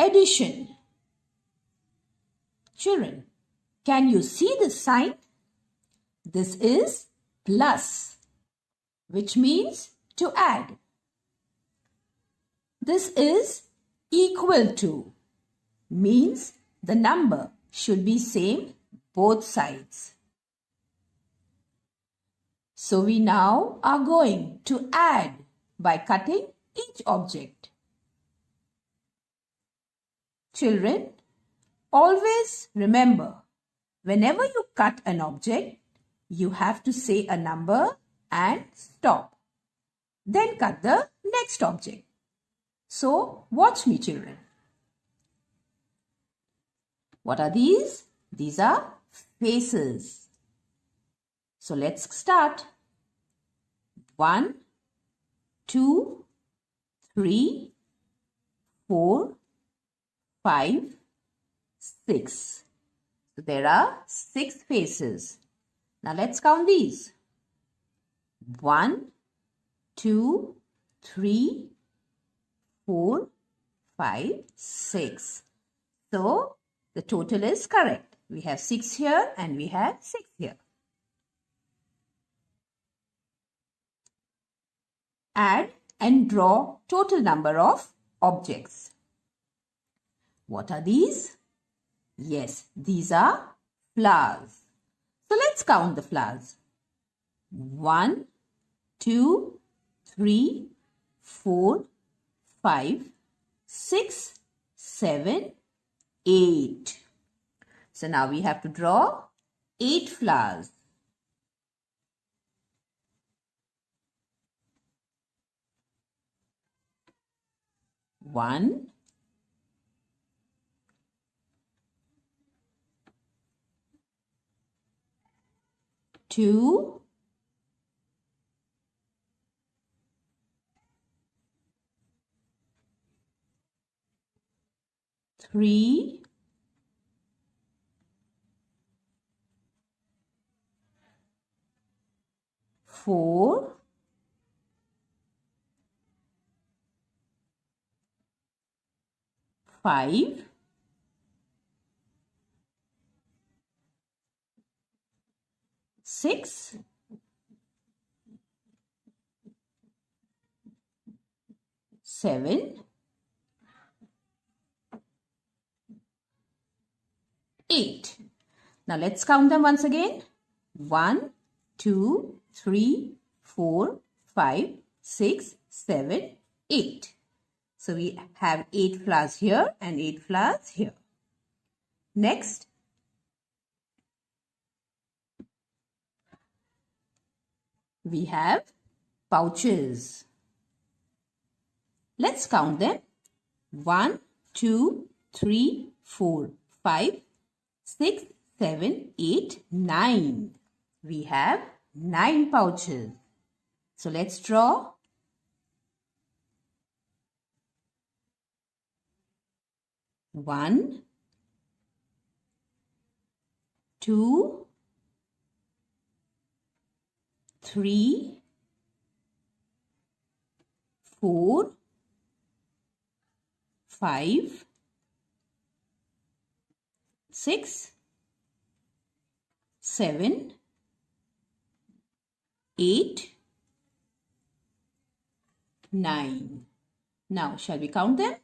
addition. Children, can you see the sign? This is plus, which means to add. This is equal to, means the number should be same both sides. So we now are going to add by cutting each object. Children, always remember, whenever you cut an object, you have to say a number and stop. Then cut the next object. So, watch me, children. What are these? These are faces. So, let's start. 1, 2, 3, 4, 5, 6. So, there are 6 faces. Now, let's count these. 1, 2, 3, 4, 5, 6. So, the total is correct. We have 6 here and we have 6 here. Add and draw total number of objects. What are these? Yes, these are flowers. So let's count the flowers. 1, 2, 3, 4, 5, 6, 7, 8. So now we have to draw 8 flowers. One, two, three, 4, 5, 6, 7, 8. Now let's count them once again. 1, 2, 3, 4, 5, 6, 7, 8. So we have 8 flowers here and 8 flowers here. Next, we have pouches. Let's count them. 1, 2, 3, 4, 5, 6, 7, 8, 9. We have 9 pouches. So let's draw. 1, 2, 3, 4, 5, 6, 7, 8, 9. Now, shall we count them?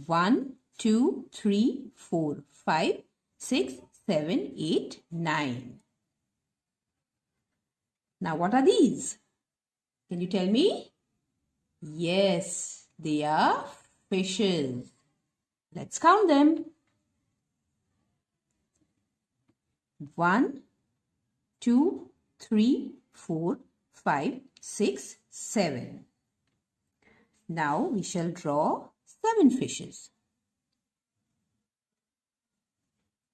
1, 2, 3, 4, 5, 6, 7, 8, 9. Now, what are these? Can you tell me? Yes, they are fishes. Let's count them. 1, 2, 3, 4, 5, 6, 7. Now we shall draw 7 fishes.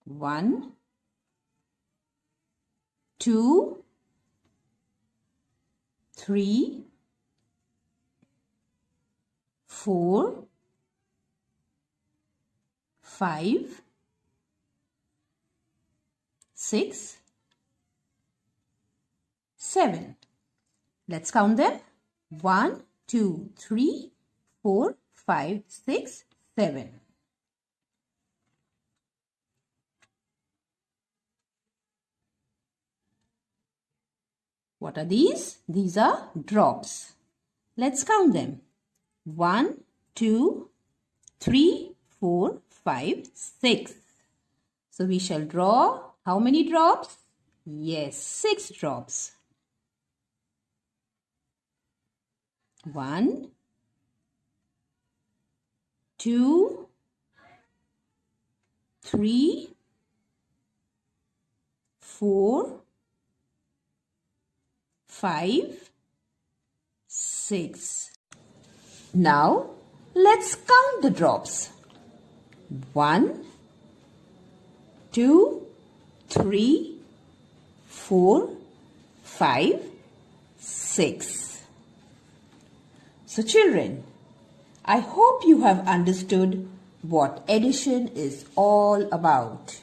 1, 2, 3, 4, 5, 6, 7. Let's count them. 1, 2, 3, 4, 5, 6, 7. What are these? These are drops. Let's count them. 1, 2, 3, 4, 5, 6. So we shall draw how many drops? Yes, 6 drops. 1, 2, 3, 4, 5, 6. Now let's count the drops. 1, 2, 3, 4, 5, 6. So children, I hope you have understood what addition is all about.